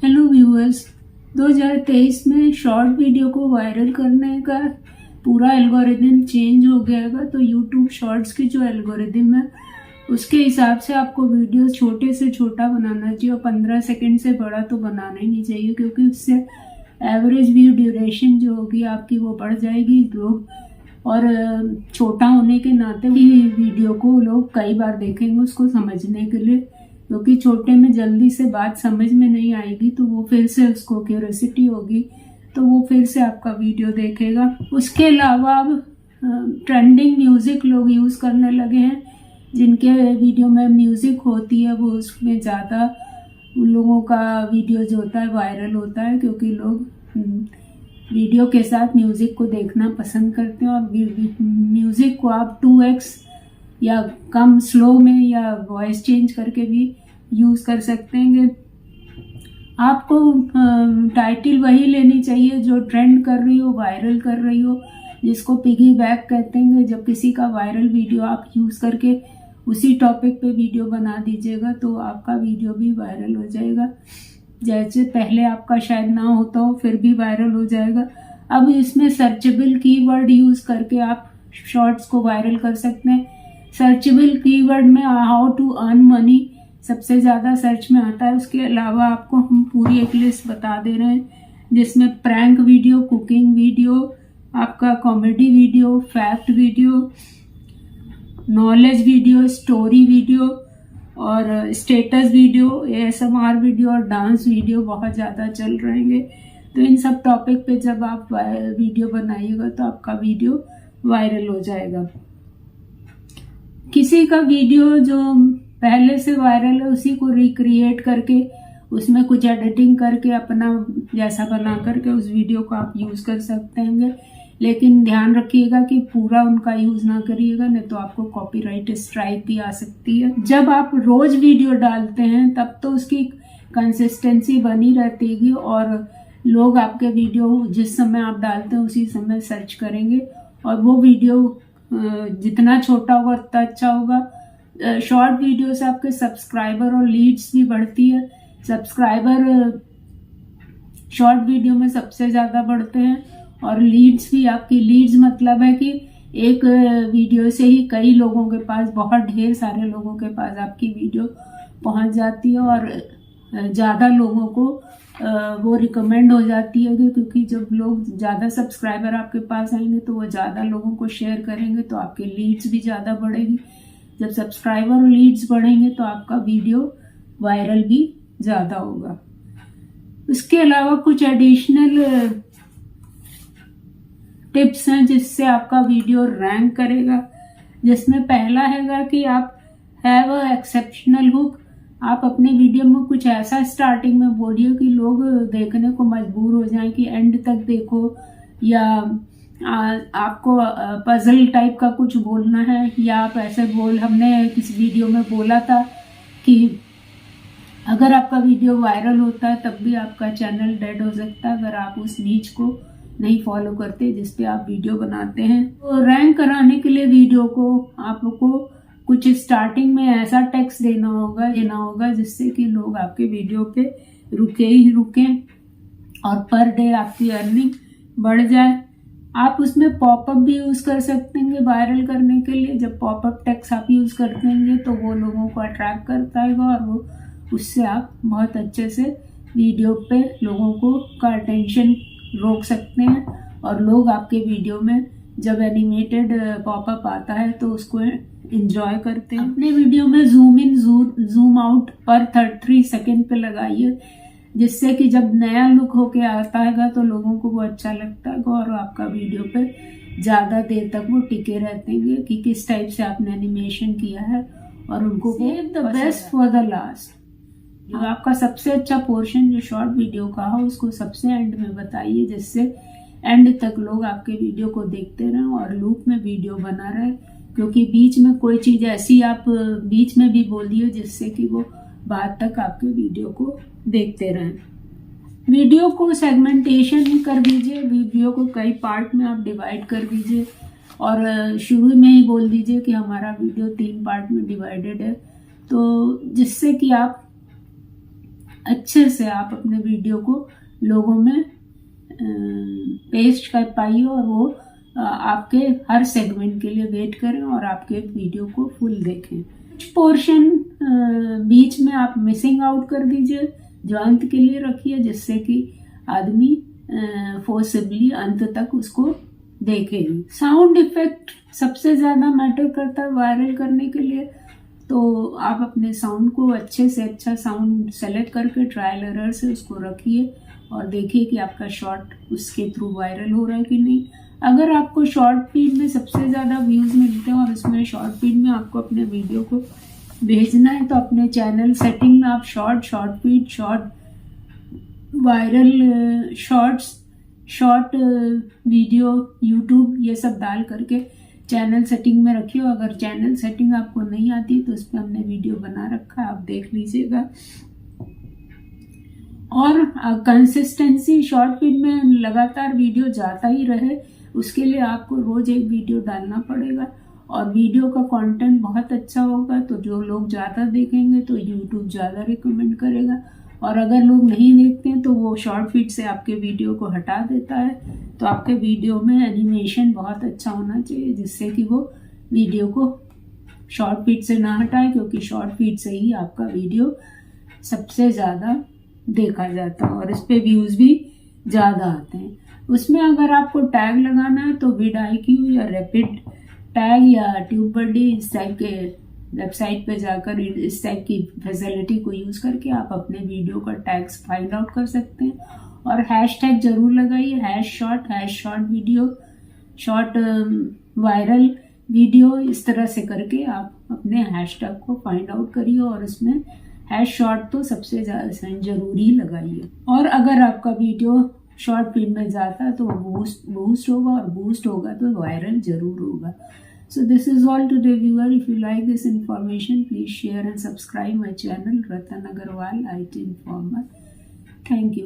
Hello viewers, 2023 में short video को viral करने का पूरा एल्गोरिदम चेंज हो गया है। तो यूट्यूब शॉर्ट्स की जो एल्गोरिदम है उसके हिसाब से आपको वीडियो छोटे से छोटा बनाना चाहिए और 15 सेकंड से बड़ा तो बनाना ही नहीं चाहिए, क्योंकि उससे एवरेज व्यू ड्यूरेशन जो होगी आपकी वो बढ़ जाएगी। लोग और छोटा होने के नाते वीडियो को लोग कई बार देखेंगे उसको समझने के लिए, क्योंकि छोटे में जल्दी से बात समझ में नहीं आएगी तो वो फिर से उसको क्यूरियोसिटी होगी तो वो फिर से आपका वीडियो देखेगा। उसके अलावा अब ट्रेंडिंग म्यूजिक लोग यूज करने लगे हैं, जिनके वीडियो में म्यूजिक होती है वो उसमें ज़्यादा उन लोगों का वीडियो जो होता है वायरल होता है, क्योंकि लोग वीडियो के साथ म्यूजिक को देखना पसंद करते हैं। और म्यूजिक को आप 2x या कम स्लो में या वॉइस चेंज करके भी यूज कर सकते हैं। आपको टाइटल वही लेनी चाहिए जो ट्रेंड कर रही हो, वायरल कर रही हो, जिसको पिगी बैक कहते हैं। जब किसी का वायरल वीडियो आप यूज करके उसी टॉपिक पे वीडियो बना दीजिएगा तो आपका वीडियो भी वायरल हो जाएगा। जैसे पहले आपका शायद ना होता हो फिर भी वायरल हो जाएगा। अब इसमें सर्चेबल कीवर्ड यूज करके आप शॉर्ट्स को वायरल कर सकते हैं। सर्चेबल कीवर्ड में हाउ टू अर्न मनी सबसे ज़्यादा सर्च में आता है। उसके अलावा आपको हम पूरी एक लिस्ट बता दे रहे हैं, जिसमें प्रैंक वीडियो, कुकिंग वीडियो, आपका comedy video, fact video, knowledge video, story video और स्टेटस वीडियो, ASMR वीडियो और डांस वीडियो बहुत ज़्यादा चल रहेंगे। तो इन सब टॉपिक पे जब आप वीडियो बनाइएगा तो आपका वीडियो वायरल हो जाएगा। किसी का वीडियो जो पहले से वायरल है उसी को रिक्रिएट करके उसमें कुछ एडिटिंग करके अपना जैसा बना करके उस वीडियो को आप यूज कर सकते हैं, लेकिन ध्यान रखिएगा कि पूरा उनका यूज ना करिएगा, नहीं तो आपको कॉपीराइट स्ट्राइक भी आ सकती है। जब आप रोज वीडियो डालते हैं तब तो उसकी कंसिस्टेंसी बनी रहती है और लोग आपके वीडियो जिस समय आप डालते हैं उसी समय सर्च करेंगे और वो वीडियो जितना छोटा होगा उतना अच्छा होगा। शॉर्ट वीडियो से आपके सब्सक्राइबर और लीड्स भी बढ़ती है। सब्सक्राइबर शॉर्ट वीडियो में सबसे ज्यादा बढ़ते हैं और लीड्स भी। आपकी लीड्स मतलब है कि एक वीडियो से ही कई लोगों के पास, बहुत ढेर सारे लोगों के पास आपकी वीडियो पहुंच जाती है और ज़्यादा लोगों को वो रिकमेंड हो जाती है, क्योंकि जब लोग ज़्यादा सब्सक्राइबर आपके पास आएंगे तो वो ज़्यादा लोगों को शेयर करेंगे तो आपके लीड्स भी ज़्यादा बढ़ेगी। जब सब्सक्राइबर और लीड्स बढ़ेंगे तो आपका वीडियो वायरल भी ज़्यादा होगा। उसके अलावा कुछ एडिशनल टिप्स हैं जिससे आपका वीडियो रैंक करेगा, जिसमें पहला हैगा कि आप हैव अ एक्सेप्शनल हुक। आप अपने वीडियो में कुछ ऐसा स्टार्टिंग में बोलिए कि लोग देखने को मजबूर हो जाएं कि एंड तक देखो, या आपको पजल टाइप का कुछ बोलना है, या आप ऐसे हमने किसी वीडियो में बोला था कि अगर आपका वीडियो वायरल होता है तब भी आपका चैनल डेड हो सकता है अगर आप उस नीच को नहीं फॉलो करते जिस पे आप वीडियो बनाते हैं। तो रैंक कराने के लिए वीडियो को आपको कुछ स्टार्टिंग में ऐसा टेक्स्ट देना होगा जिससे कि लोग आपके वीडियो पे रुके ही रुके और पर डे आपकी अर्निंग बढ़ जाए। आप उसमें पॉपअप भी यूज कर सकते हैं वायरल करने के लिए। जब पॉपअप टेक्स्ट आप यूज करते हैं तो वो लोगों को अट्रैक्ट करता है और वो उससे आप बहुत अच्छे से वीडियो पे लोगों को का अटेंशन रोक सकते हैं और लोग आपके वीडियो में जब एनिमेटेड पॉपअप आता है तो उसको एंजॉय करते हैं। अपने वीडियो में जूम इन जूम आउट पर 33 सेकेंड पे लगाइए, जिससे कि जब नया लुक होके आता है तो लोगों को वो अच्छा लगता है और आपका वीडियो पे ज्यादा देर तक वो टिके रहते हैं कि किस टाइप से आपने एनिमेशन किया है और उनको save the best for the last. जो आपका सबसे अच्छा पोर्शन जो शॉर्ट वीडियो का हो उसको सबसे एंड में बताइए, जिससे एंड तक लोग आपके वीडियो को देखते रहें और लूप में वीडियो बना रहे, क्योंकि बीच में कोई चीज ऐसी आप बीच में भी बोल दिए जिससे कि वो बाद तक आपके वीडियो को देखते रहें। वीडियो को सेगमेंटेशन कर दीजिए, वीडियो को कई पार्ट में आप डिवाइड कर दीजिए और शुरू में ही बोल दीजिए कि हमारा वीडियो 3 पार्ट में डिवाइडेड है, तो जिससे कि आप अच्छे से आप अपने वीडियो को लोगों में पेस्ट कर पाइए और वो आपके हर सेगमेंट के लिए वेट करें और आपके वीडियो को फुल देखें। कुछ पोर्शन बीच में आप मिसिंग आउट कर दीजिए, जो अंत के लिए रखिए, जिससे कि आदमी फोर्सिबली अंत तक उसको देखेगी। साउंड इफेक्ट सबसे ज़्यादा मैटर करता है वायरल करने के लिए, तो आप अपने साउंड को अच्छे से अच्छा साउंड सेलेक्ट करके ट्रायल एरर से उसको रखिए और देखिए कि आपका शॉर्ट उसके थ्रू वायरल हो रहा है कि नहीं। अगर आपको शॉर्ट फीड में सबसे ज़्यादा व्यूज़ मिलते हैं और उसमें शॉर्ट फीड में आपको अपने वीडियो को भेजना है, तो अपने चैनल सेटिंग में आप short feed, short viral shorts, short video, YouTube, ये सब डाल करके चैनल सेटिंग में रखिए। अगर चैनल सेटिंग आपको नहीं आती तो उस पर हमने वीडियो बना रखा है, आप देख लीजिएगा। और कंसिस्टेंसी, शॉर्ट फीड में लगातार वीडियो जाता ही रहे, उसके लिए आपको रोज एक वीडियो डालना पड़ेगा और वीडियो का कंटेंट बहुत अच्छा होगा तो जो लोग ज़्यादा देखेंगे तो यूट्यूब ज़्यादा रिकमेंड करेगा, और अगर लोग नहीं देखते हैं तो वो शॉर्ट फीड से आपके वीडियो को हटा देता है। तो आपके वीडियो में एनिमेशन बहुत अच्छा होना चाहिए जिससे कि वो वीडियो को शॉर्ट फीड से ना हटाए, क्योंकि शॉर्ट फीड से ही आपका वीडियो सबसे ज़्यादा देखा जाता है और इस पे व्यूज़ भी ज़्यादा आते हैं। उसमें अगर आपको टैग लगाना है तो vidIQ या रैपिड टैग या ट्यूबबडी इस टाइप के वेबसाइट पे जाकर इस टाइप की फैसिलिटी को यूज़ करके आप अपने वीडियो का टैग्स फाइंड आउट कर सकते हैं। और हैशटैग जरूर लगाइए, hash short video, short viral video, इस तरह से करके आप अपने हैशटैग को फाइंड आउट करिए और उसमें हैश शॉर्ट तो सबसे ज़्यादा जरूरी लगाइए। और अगर आपका वीडियो शॉर्ट फीड में जाता है तो बूस्ट होगा, और बूस्ट होगा तो वायरल जरूर होगा। So this is all today, viewer. If you like this information, please share and subscribe my channel, Ratan Agarwal, IT Informer. Thank you.